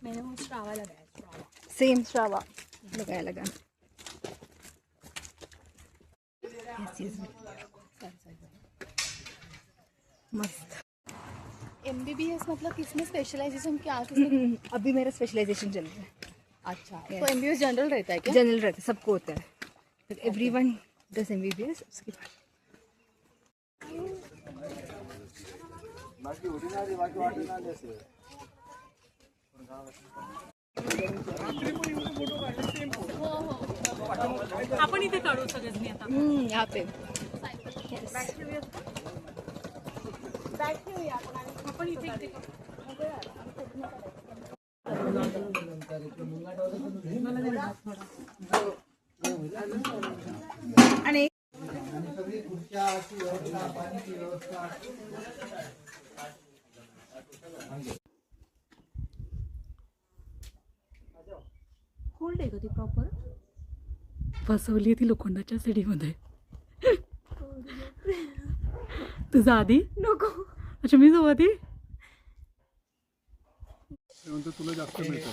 मैंने Strava लगाया, Strava. Same Strava लगाया लगा। मस्त। MBBS मतलब किसमें स्पेशलाइजेशन क्या अभी मेरा स्पेशलाइजेशन चल रहा है। अच्छा, तो MBBS जनरल रहता है क्या? जनरल रहता है, सबको होता है, एवरीवन डज MBBS। उसके बाद आपण इथे काढू सगळ्यांनी आता। यहाँ पे आपण इथे इथे आणि होल्ड आहे का ती प्रॉपर? बसवली ती लोखंडाच्या सिडीमध्ये। तुझा आधी नको। अच्छा, मी जाऊ आधी। तुला जास्त मिळतं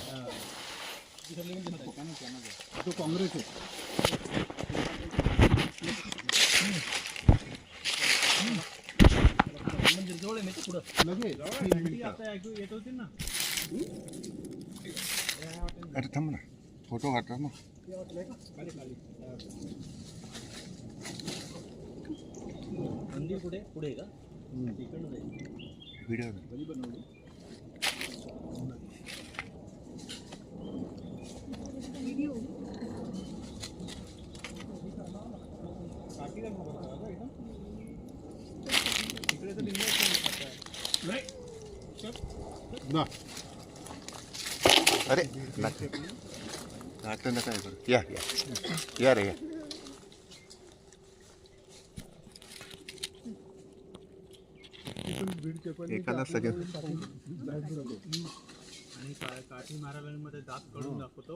तो काँग्रेस आहे। अरे थांब ना, फोटो काढतो ना। व्हिडिओ ना। अरे लागतं ना काय करू। या रे या। एकाला सगळे काठी मारायला दात काढून दाखवतो।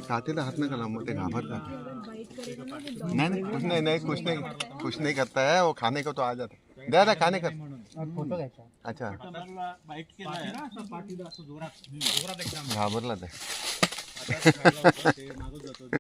काटेला हाथ में कलाम होते घाबरता नहीं कुछ नहीं करता है वो। खाने को तो आ जाता है। दादा खाने का अच्छा घाबरला ते